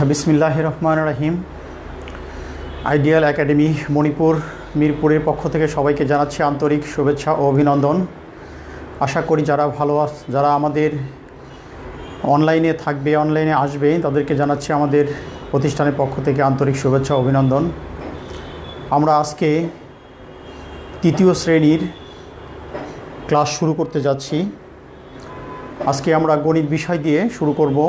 বিসমিল্লাহির রহমানির রহিম। Ideal academy Manipur মিরপুরের পক্ষ থেকে সবাইকে জানাচ্ছি আন্তরিক শুভেচ্ছা ও অভিনন্দন। আশা করি যারা আমাদের অনলাইনে থাকবে, অনলাইনে আসবে, তাদেরকে জানাচ্ছি আমাদের প্রতিষ্ঠানের পক্ষ থেকে আন্তরিক শুভেচ্ছা ও অভিনন্দন। আমরা আজকে তৃতীয় শ্রেণীর ক্লাস শুরু করতে যাচ্ছি। আজকে আমরা গণিত বিষয় দিয়ে শুরু করব।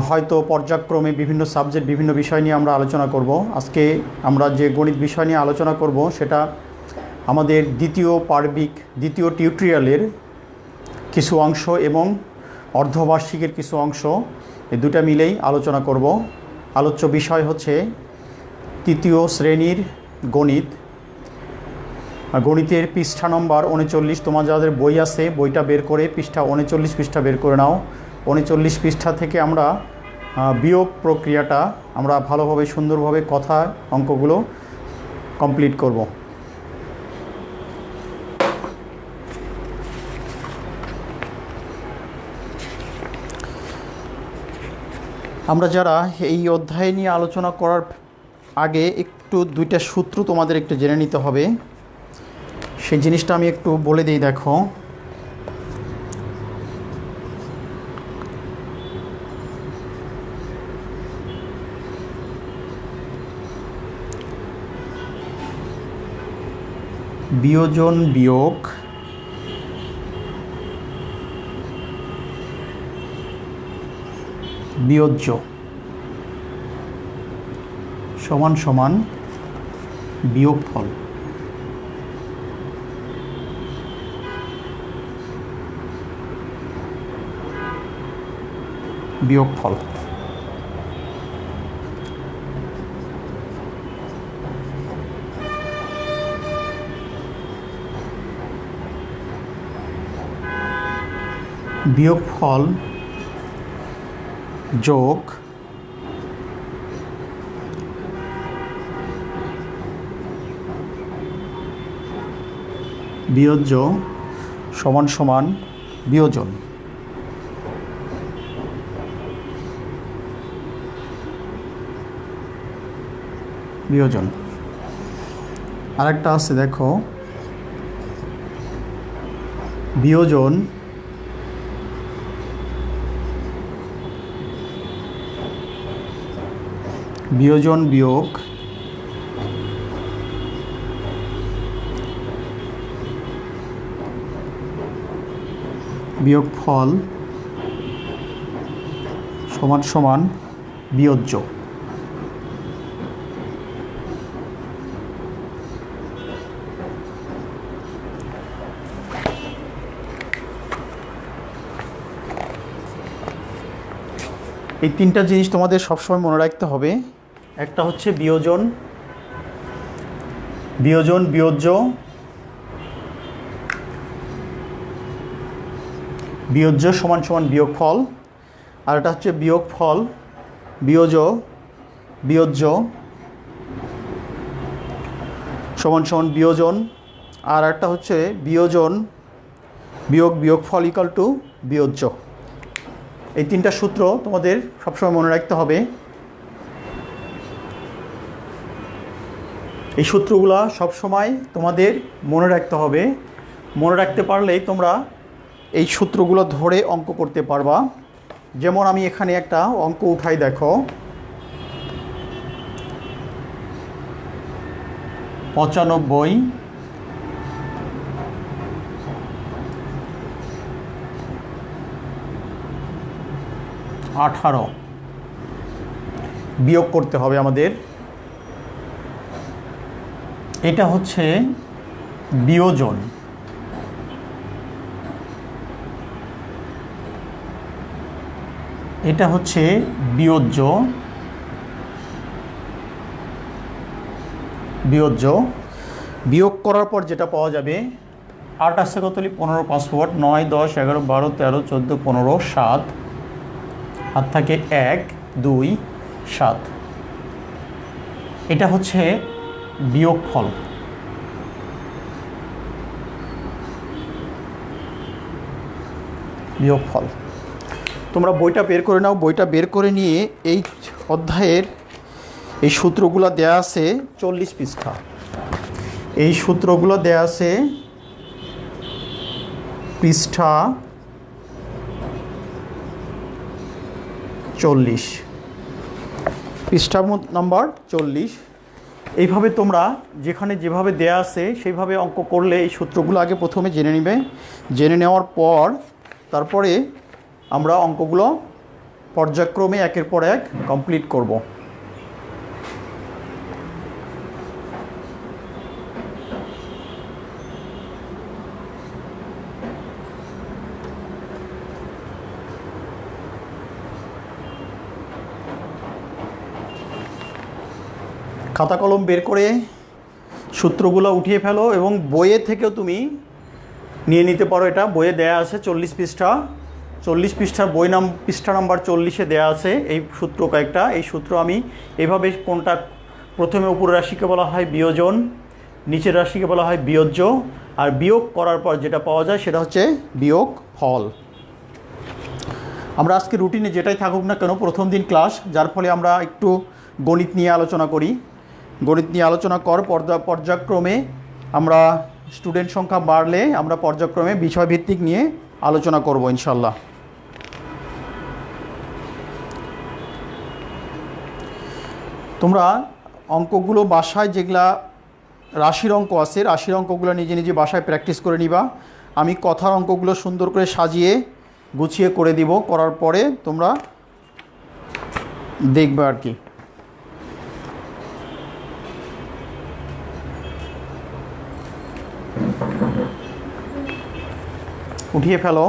হয়তো পর্যায়ক্রমে বিভিন্ন সাবজেক্ট, বিভিন্ন বিষয় নিয়ে আমরা আলোচনা করব। আজকে আমরা যে গণিত বিষয় নিয়ে আলোচনা করব সেটা আমাদের দ্বিতীয় টিউটোরিয়ালের কিছু অংশ এবং অর্ধবার্ষিকের কিছু অংশ, এই দুটা মিলেই আলোচনা করব। আলোচ্য বিষয় হচ্ছে তৃতীয় শ্রেণীর গণিত। গণিতের পৃষ্ঠা নম্বর 39। তোমার যাদের বই আছে বইটা বের করে 39 পৃষ্ঠা বের করে নাও। 39 পৃষ্ঠা থেকে আমরা বিয়োগ প্রক্রিয়াটা আমরা ভালোভাবে সুন্দরভাবে অঙ্কগুলো কমপ্লিট করব। আমরা যারা এই অধ্যায় নিয়ে আলোচনা করার আগে একটু দুইটা সূত্র তোমাদের একটু জেনে নিতে হবে। সেই জিনিসটা আমি একটু বলে দিই। দেখো, বিয়োজন বিয়োগ বিয়োজ্য সমান সমান বিয়োগফল। বিয়োগফল বিয়োগফল যোগ বিয়োজ্য সমান সমান বিয়োজন। বিয়োজন আরেকটা আছে, দেখো, বিয়োজন বিয়োগ বিয়োগফল সমান সমান বিয়োজ্য। এই তিনটা জিনিস তোমাদের সবসময় মনে রাখতে হবে। একটা হচ্ছে বিয়োজন বিয়োজ্য, বিয়োজ্য সমান সমান বিয়োগফল। আর এটা হচ্ছে বিয়োগফল বিয়োজ্য সমান সমান বিয়োজন। আর একটা হচ্ছে বিয়োজন বিয়োগফল ইকুয়াল টু বিয়োজ্য। এই তিনটা সূত্র তোমাদের সবসময় মনে রাখতে হবে। এই সূত্রগুলো সবসময় তোমাদের মনে রাখতে হবে। মনে রাখতে পারলেই তোমরা এই সূত্রগুলো ধরে অঙ্ক করতে পারবা। যেমন আমি এখানে একটা অঙ্ক উঠাই, দেখো, 95 18 বিয়োগ করতে হবে আমাদের। এটা হচ্ছে বিয়োজন। এটা হচ্ছে বিয়োজ্য। বিয়োগ করার পর যেটা পাওয়া যাবে, 8 আসছে কতলি 15, 5 4, 9, 10, 11, 12, 13, 14, 15, 7, হাত থাকে 1, 2, 7। এটা হচ্ছে বিয়োগফল। তোমরা বইটা বের করে নাও। বইটা বের করে নিয়ে এই অধ্যায়ের এই সূত্রগুলো দেয়া আছে 40 পৃষ্ঠা। এই সূত্রগুলো দেয়া আছে পৃষ্ঠা 40, পৃষ্ঠা নাম্বার 40। এইভাবে তোমরা যেখানে যেভাবে দেয়া আছে সেইভাবে অঙ্ক করলে এই সূত্রগুলো আগে প্রথমে জেনে নিবে। জেনে নেওয়ার পর তারপরে আমরা অঙ্কগুলো পর্যায়ক্রমে একের পর এক কমপ্লিট করব। খাতা কলম বের করে সূত্রগুলো উঠিয়ে ফেলো এবং বইয়ে থেকেও তুমি নিয়ে নিতে পারো। এটা বইয়ে দেয়া আছে 40 পৃষ্ঠা। 40 পৃষ্ঠার বই পৃষ্ঠা নাম্বার 40-এ দেয়া আছে এই সূত্র কয়েকটা। এই সূত্র আমি এভাবে, কোনটা প্রথমে উপরের রাশিকে বলা হয় বিয়োজন, নিচের রাশিকে বলা হয় বিয়োজ্য, আর বিয়োগ করার পর যেটা পাওয়া যায় সেটা হচ্ছে বিয়োগ ফল। আমরা আজকে রুটিনে যেটাই থাকুক না কেন, প্রথম দিন ক্লাস, যার ফলে আমরা একটু গণিত নিয়ে আলোচনা করি। গণিত নিয়ে আলোচনা পর্যায়ক্রমে আমরা স্টুডেন্ট সংখ্যা বাড়লে আমরা পর্যায়ক্রমে বিষয়ভিত্তিক নিয়ে আলোচনা করব ইনশাল্লাহ। তোমরা অঙ্কগুলো বাসায়, যেগুলা রাশির অঙ্ক আছে, রাশির অঙ্কগুলো নিজে নিজে বাসায় প্র্যাকটিস করে নিবা। আমি কথার অঙ্কগুলো সুন্দর করে সাজিয়ে গুছিয়ে করে দিব। করার পরে তোমরা দেখবে আর কি। উঠিয়ে ফেলো।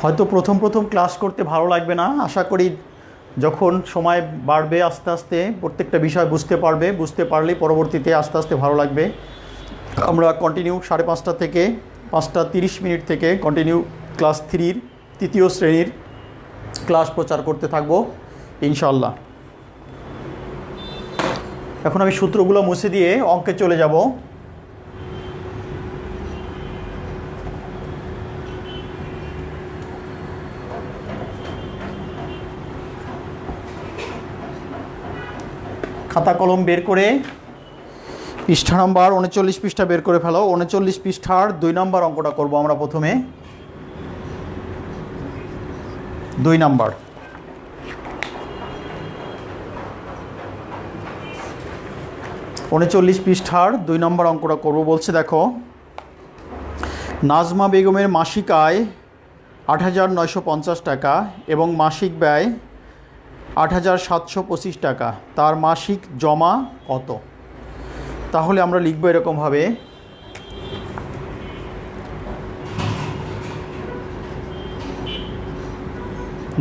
হয়তো প্রথম ক্লাস করতে ভালো লাগবে না, আশা করি যখন সময় বাড়বে আস্তে আস্তে প্রত্যেকটা বিষয় বুঝতে পারবে। বুঝতে পারলেই পরবর্তীতে আস্তে আস্তে ভালো লাগবে। আমরা কন্টিনিউ 5:30 থেকে 5:30 থেকে কন্টিনিউ ক্লাস 3-র 3য় শ্রেণীর ক্লাস প্রচার করতে থাকবো ইনশাল্লাহ। এখন আমি সূত্রগুলো মুছে দিয়ে অঙ্কে চলে যাব। খাতা কলম বের করে পৃষ্ঠা নাম্বার 39 পৃষ্ঠা বের করে ফেলো। 39 পৃষ্ঠার 2 নম্বর অঙ্কটা করব আমরা প্রথমে। 2 নম্বর, উনচল্লিশ পৃষ্ঠার 2 নম্বর অঙ্কটা করব। বলছে দেখো, নাজমা বেগমের মাসিক আয় 8,950 টাকা এবং মাসিক ব্যয় 8,725 টাকা। তার মাসিক জমা কত? তাহলে আমরা লিখব এরকমভাবে,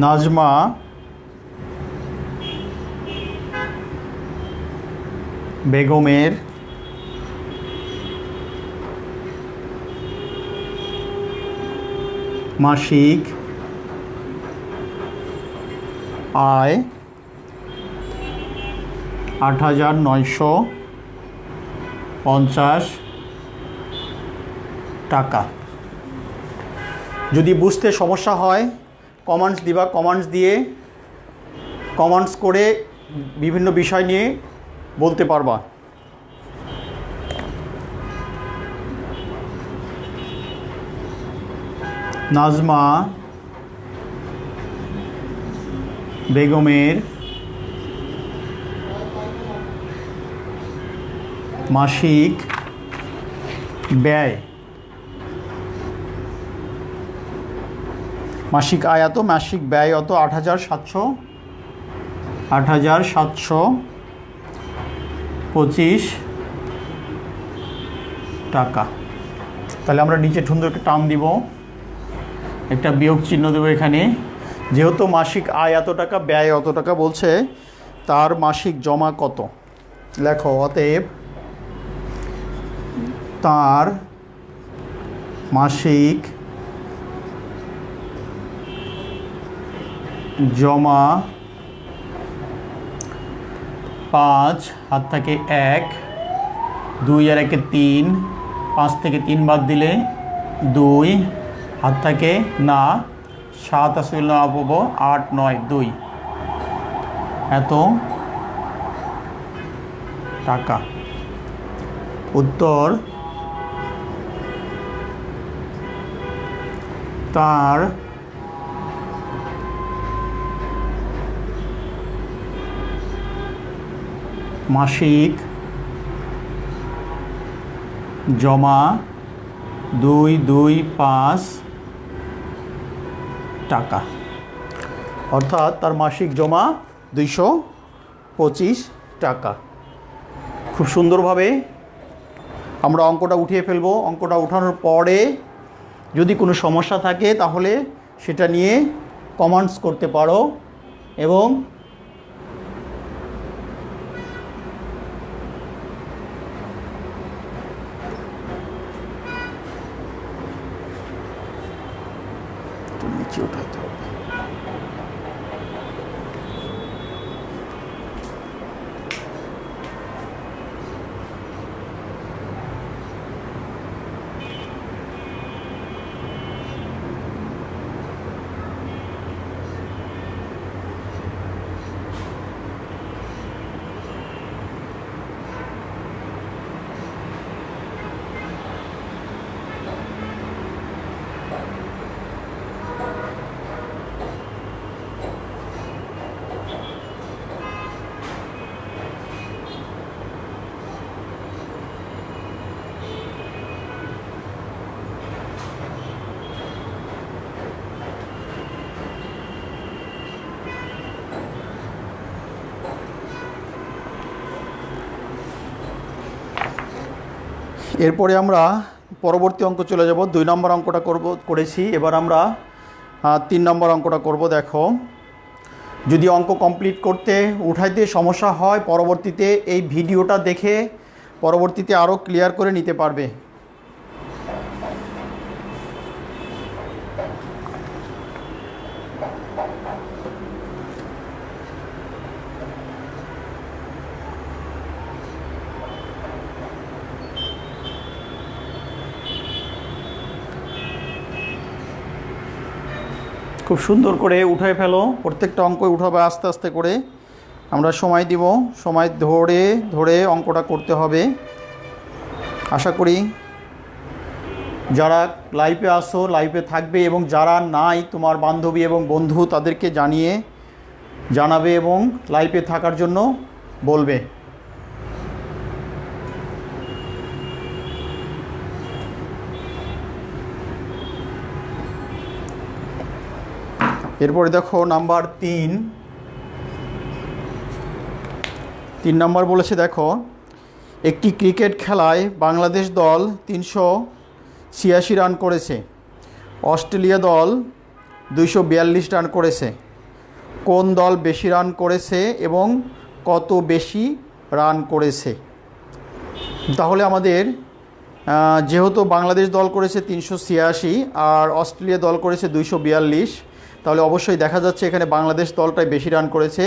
নাজমা বেগমের মাসিক আয় 8,950 টাকা। যদি বুঝতে সমস্যা হয় কমেন্টস দিবা, কমেন্টস দিয়ে কমেন্টস করে বিভিন্ন বিষয় নিয়ে বলতে পারবা। নাজমা বেগমের মাসিক ব্যয়, মাসিক আয় এত, মাসিক ব্যয় অত 8,725 টাকা। তাহলে আমরা নিচে সুন্দরকে টান দিব, একটা বিয়োগ চিহ্ন দেবো এখানে। যেহেতু মাসিক আয় এত টাকা, ব্যয় অত টাকা বলছে, তার মাসিক জমা কত? লেখো, অতএব তার মাসিক জমা 5, হাত থাকে 1, 2 আর 1 3, 5 থেকে 3 বাদ দিলে 2, হাত থাকে না, 7 আসলে না পাবো, 8 9 2, এত টাকা। উত্তর তার মাসিক জমা 225 টাকা। অর্থাৎ তার মাসিক জমা 225 টাকা। খুব সুন্দরভাবে আমরা অঙ্কটা উঠিয়ে ফেলবো। অঙ্কটা উঠানোর পরে যদি কোনো সমস্যা থাকে তাহলে সেটা নিয়ে কমেন্টস করতে পারো এবং নিচে উঠাতে হবে। এরপরে আমরা পরবর্তী অঙ্ক চলে যাব। 2 নম্বর অঙ্কটা করেছি, এবার আমরা 3 নম্বর অঙ্কটা করব। দেখো, যদি অঙ্ক কমপ্লিট করতে উঠাইতে সমস্যা হয় পরবর্তীতে এই ভিডিওটা দেখে পরবর্তীতে আরও ক্লিয়ার করে নিতে পারবে। খুব সুন্দর করে উঠায় ফেলো, প্রত্যেকটা অঙ্ক উঠাবে আস্তে আস্তে করে। আমরা সময় দিব, সময় ধরে ধরে অঙ্কটা করতে হবে। আশা করি যারা লাইভে আসো লাইভে থাকবে এবং যারা নাই তোমার বান্ধবী এবং বন্ধু তাদেরকে জানাবে এবং লাইভে থাকার জন্য বলবে। এরপরে দেখো নাম্বার 3 নাম্বার বলেছে, দেখো একটি ক্রিকেট খেলায় বাংলাদেশ দল 386 রান করেছে, অস্ট্রেলিয়া দল 242 রান করেছে। কোন দল বেশি রান করেছে এবং কত বেশি রান করেছে? তাহলে আমাদের যেহেতু বাংলাদেশ দল করেছে 386 আর অস্ট্রেলিয়া দল করেছে 242, তাহলে অবশ্যই দেখা যাচ্ছে এখানে বাংলাদেশ দলটাই বেশি রান করেছে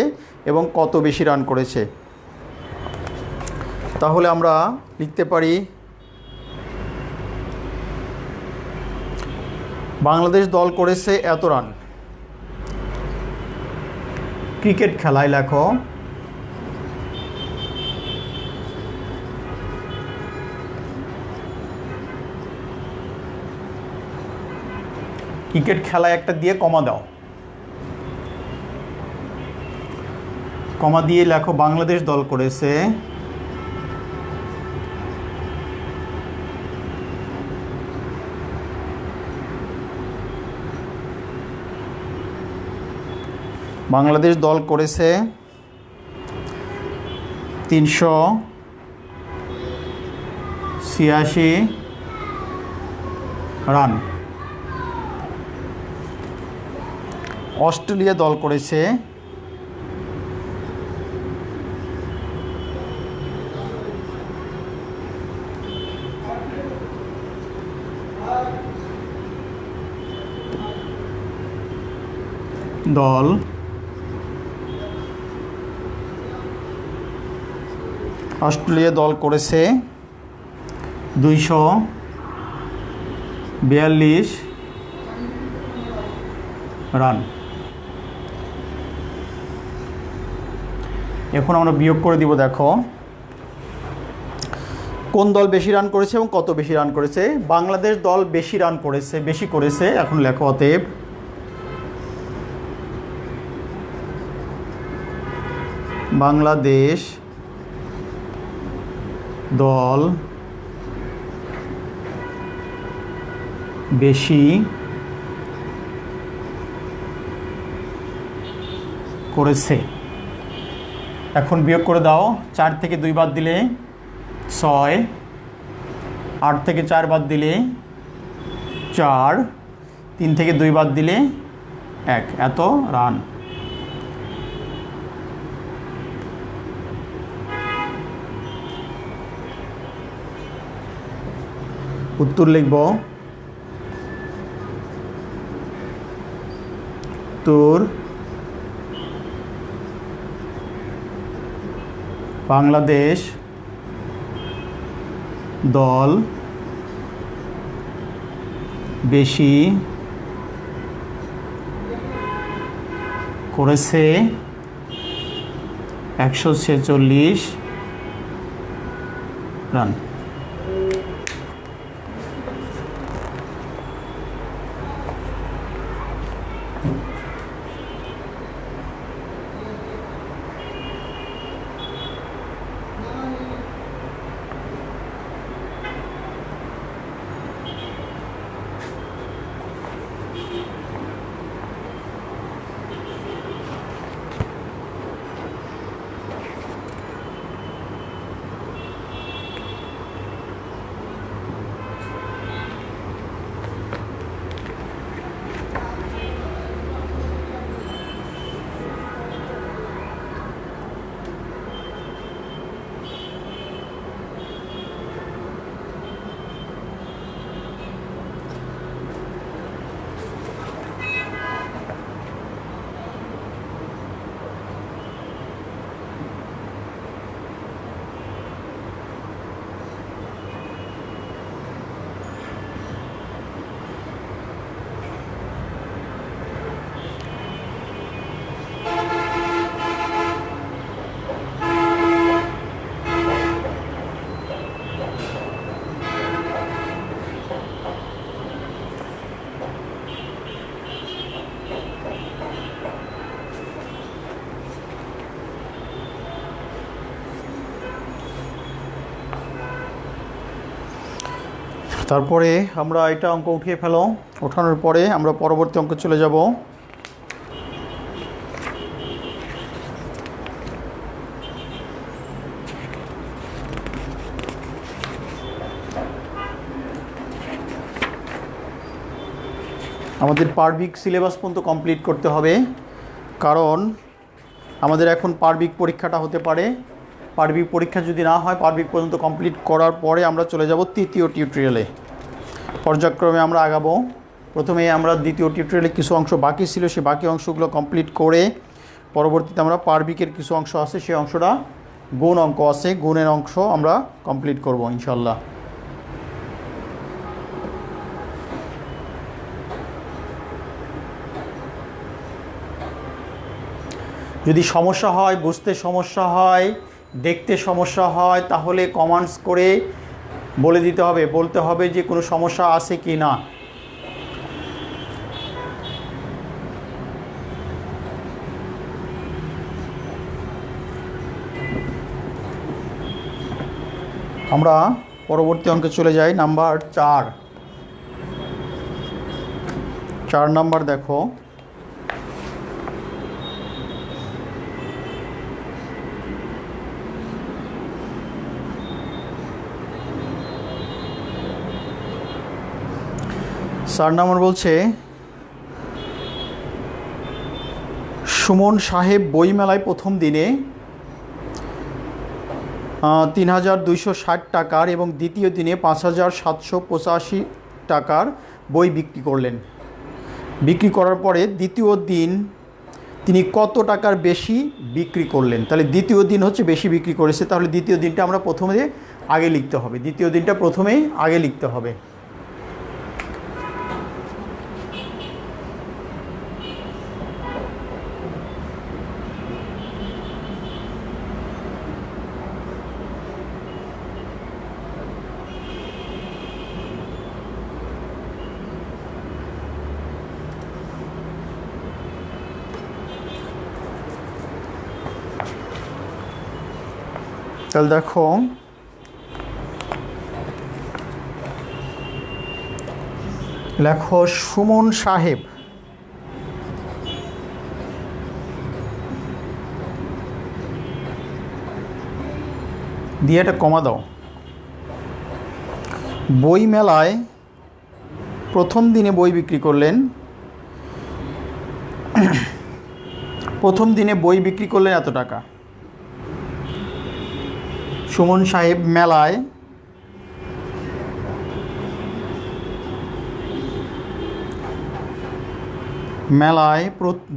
এবং কত বেশি রান করেছে। তাহলে আমরা লিখতে পারি বাংলাদেশ দল করেছে এত রান। ক্রিকেট খেলায় লেখো ক্রিকেট খেলায় একটা দিয়ে কমা দাও, কমা দিয়ে লেখো বাংলাদেশ দল করেছে বাংলাদেশ দল করেছে 386 রান। অস্ট্রেলিয়া দল করেছে 242 অস্ট্রেলিয়া দল করেছে 242 রান। এখন আমরা বিয়োগ করে দিব। দেখো কোন দল বেশি রান করেছে এবং কত বেশি রান করেছে। বাংলাদেশ দল বেশি রান করেছে, বেশি করেছে। এখন লেখো অতএব বাংলাদেশ দল বেশি করেছে। এখন বিয়োগ করে দাও। 4 থেকে 2 বাদ দিলে 6, 8 থেকে 4 বাদ দিলে 4, 3 থেকে 2 বাদ দিলে 1, এত রান। উত্তর লিখব। উত্তর বাংলাদেশ দল বেশি করেছে 146 রান। তারপরে আমরা এটা অঙ্ক উঠিয়ে ফেলো। ওঠানোর পরে আমরা পরবর্তী অঙ্কে চলে যাব। আমাদের পার্বিক সিলেবাস পর্যন্ত কমপ্লিট করতে হবে, কারণ আমাদের এখন পার্বিক পরীক্ষাটা হতে পারে। পার্বিক পরীক্ষা যদি না হয়, পার্বিক পর্যন্ত কমপ্লিট করার পরে আমরা চলে যাব তৃতীয় টিউটোরিয়ালে। পর্যায়ক্রমে আমরা আগাবো। প্রথমে আমরা দ্বিতীয় টিউটোরিয়ালে কিছু অংশ বাকি ছিল, সেই বাকি অংশগুলো কমপ্লিট করে পরবর্তীতে আমরা পার্বিকের কিছু অংশ আছে, সেই অংশটা গুণ অঙ্ক আছে, গুণের অংশ আমরা কমপ্লিট করব ইনশাল্লাহ। যদি সমস্যা হয়, বুঝতে সমস্যা হয়, দেখতে সমস্যা হয়, তাহলে কমেন্টস করে বলে দিতে হবে, বলতে হবে যে কোনো সমস্যা আছে কি না। আমরা পরবর্তী অঙ্কে চলে যাই। নাম্বার 4 নাম্বার দেখো। চার নম্বর বলছে, সুমন সাহেব বইমেলায় প্রথম দিনে ৩,২৬০ টাকার এবং দ্বিতীয় দিনে ৫,৭৮৫ টাকার বই বিক্রি করলেন। বিক্রি করার পরে দ্বিতীয় দিন তিনি কত টাকার বেশি বিক্রি করলেন। তাহলে দ্বিতীয় দিন হচ্ছে বেশি বিক্রি করেছে, তাহলে দ্বিতীয় দিনটা আমরা প্রথমে আগে লিখতে হবে, দ্বিতীয় দিনটা প্রথমেই আগে লিখতে হবে। তাহলে দেখো লেখো সুমন সাহেব দিয়ে একটা কমা দাও। বই মেলায় প্রথম দিনে বই বিক্রি করলেন, প্রথম দিনে বই বিক্রি করলেন এত টাকা। সুমন সাহেব মেলায়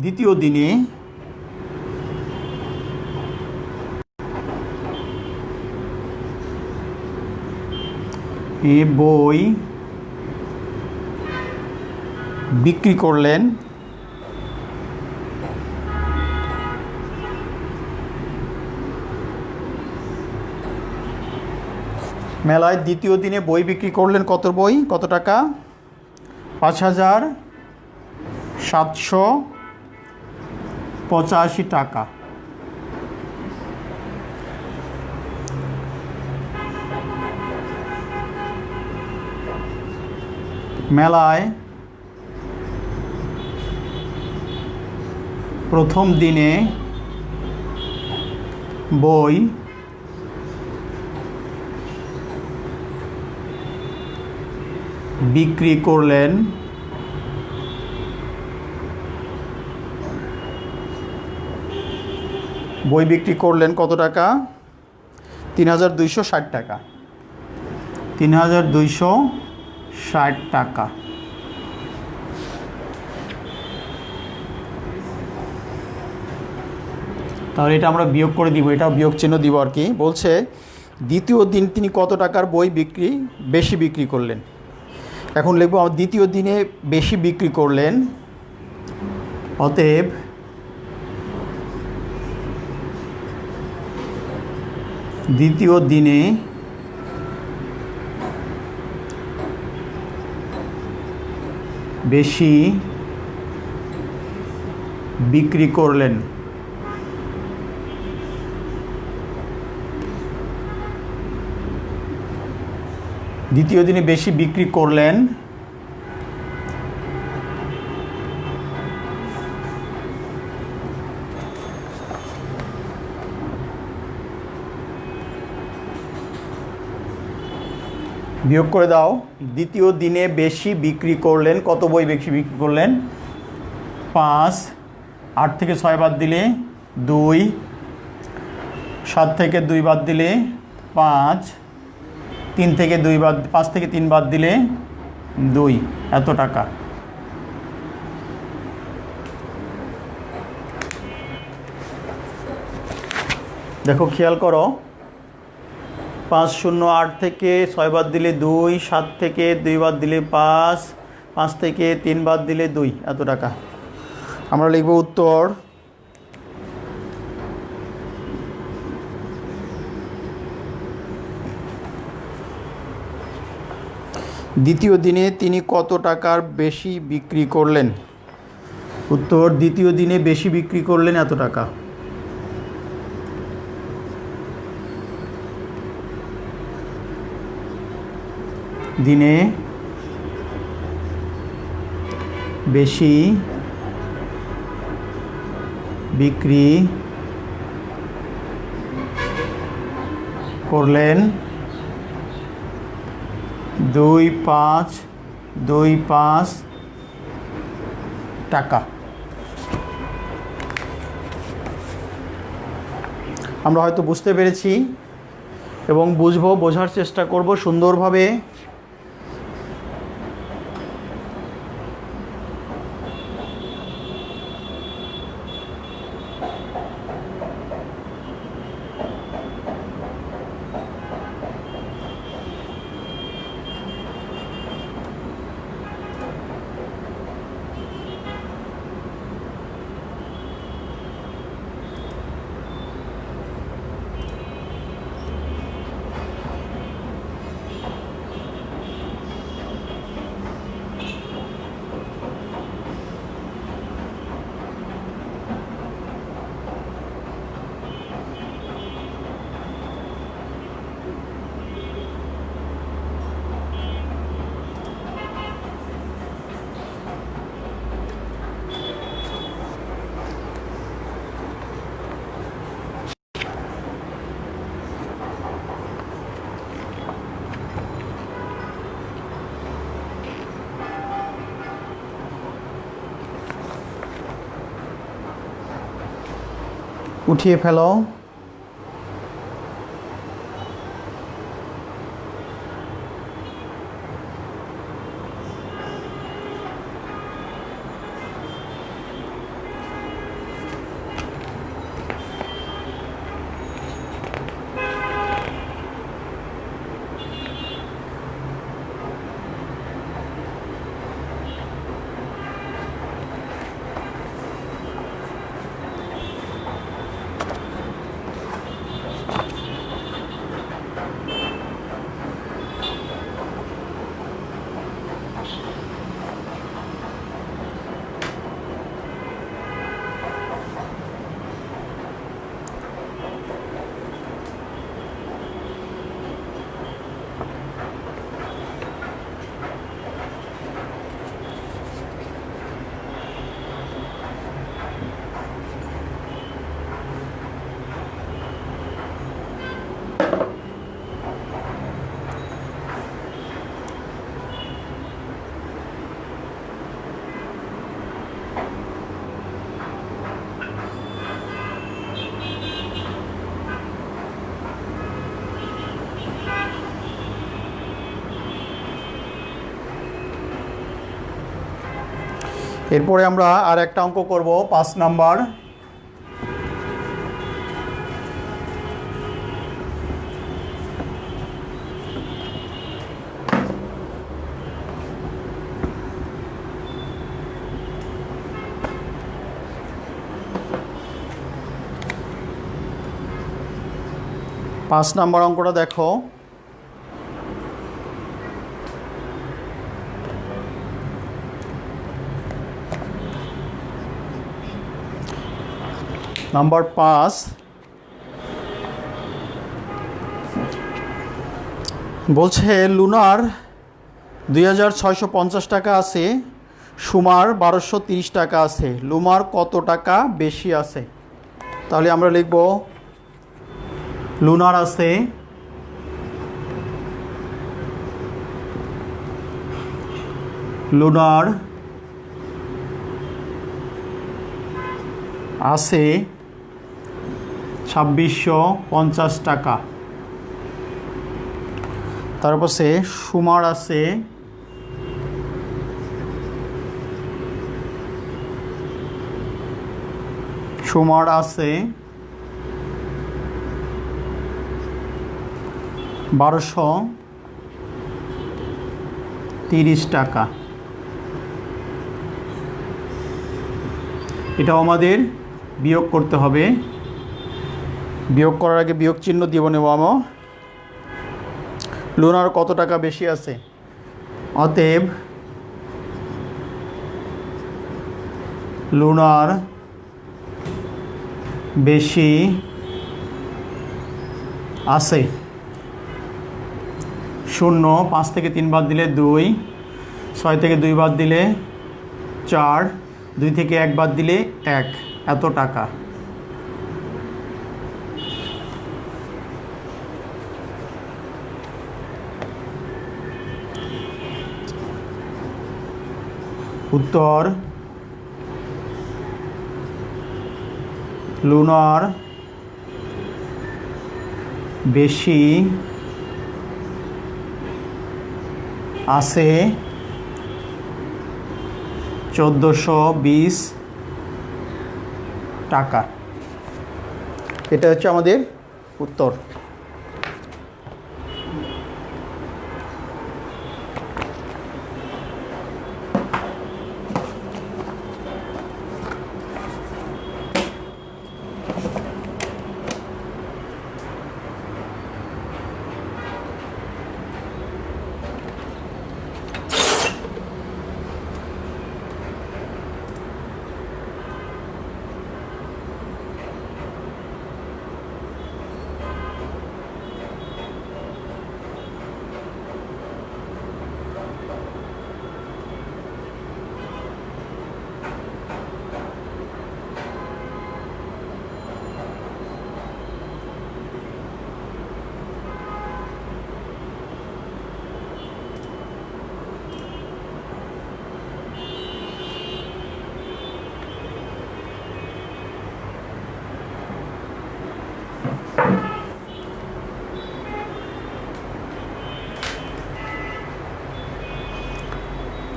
দ্বিতীয় দিনে বই বিক্রি করলেন মেলায় দ্বিতীয় দিনে বই বিক্রি করলেন কত বই, কত টাকা? ৫,৭৮৫ টাকা। মেলায় প্রথম দিনে বই বিক্রি করলেন কত টাকা? ৩,২৬০ টাকা। ৩,২৬০ টাকা। তাহলে এটা আমরা বিয়োগ করে দিব, এটা বিয়োগ চিহ্ন দিব আর কি। বলছে দ্বিতীয় দিন তিনি কত টাকার বই বেশি বিক্রি করলেন। এখন লিখব দ্বিতীয় দিনে বেশি বিক্রি করলেন, অতএব দ্বিতীয় দিনে বেশি বিক্রি করলেন। দ্বিতীয় দিনে বেশি বিক্রি করলেন বিয়োগ করে দাও। দ্বিতীয় দিনে বেশি বিক্রি করলেন, কত বই বেশি বিক্রি করলেন? ৫। ৮ থেকে ৬ বাদ দিলে ২, ৭ থেকে ২ বাদ দিলে ৫, ৩ থেকে ২ বাদ ৫ থেকে ৩ বাদ দিলে ২, এত টাকা। দেখো খেয়াল করো, ৫০৮ থেকে ৬ বাদ দিলে ২, ৭ থেকে ২ বাদ দিলে ৫, ৫ থেকে ৩ বাদ দিলে ২, এত টাকা। আমরা লিখব উত্তর দ্বিতীয় দিনে তিনি কত টাকার বেশি বিক্রি করলেন। উত্তর দ্বিতীয় দিনে বেশি বিক্রি করলেন এত টাকা। দিনে বেশি বিক্রি করলেন ২,৫২৫ টাকা। আমরা হয়তো বুঝতে পেরেছি এবং বোঝার চেষ্টা করব সুন্দরভাবে। উঠিয়ে ফেলো। এরপরে আমরা আর একটা অঙ্ক করব 5 নাম্বার। পাঁচ নাম্বার অঙ্কটা দেখো। নাম্বার 5 বলছে লুনার 2650 টাকা আছে, সুমার 1230 টাকা আছে, লুমার কত টাকা বেশি আছে? তাহলে আমরা লিখব লুনার আছে লুনার আছে 2650 টাকা। তারপর সে সুমার আছে সুমার আছে 1230 টাকা। এটাও আমাদের বিয়োগ করতে হবে। বিয়োগ করার আগে বিয়োগ চিহ্ন দিব নেব আমরা। লুনার কত টাকা বেশি আছে? অতএব লুনার বেশি আছে। 0, 5 থেকে 3 বাদ দিলে 2, 6 থেকে 2 বাদ দিলে 4, 2 থেকে 1 বাদ দিলে 1, এত টাকা। উত্তর লুনার বেশি আছে 1420 টাকা। এটা হচ্ছে আমাদের উত্তর।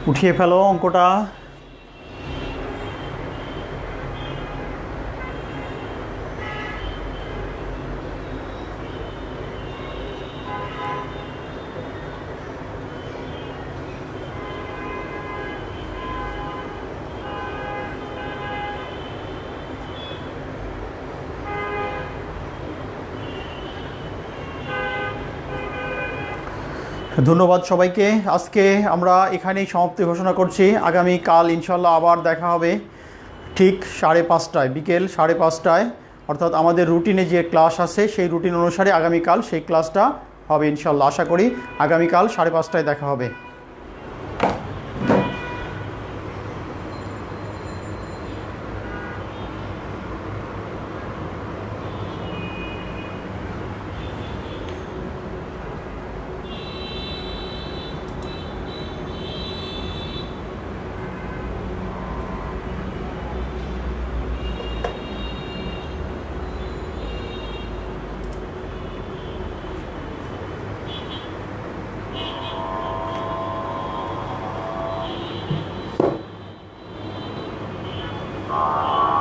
উঠিয়ে ফেলো অঙ্কটা। ধন্যবাদ সবাইকে। আজকে আমরা এখানেই সমাপ্তি ঘোষণা করছি। আগামী কাল ইনশাল্লাহ আবার দেখা হবে ঠিক 5:30 বিকেল 5:30, অর্থাৎ আমাদের রুটিনে যে ক্লাস আছে সেই রুটিন অনুসারে আগামীকাল সেই ক্লাসটা হবে ইনশাল্লাহ। আশা করি আগামীকাল 5:30 দেখা হবে।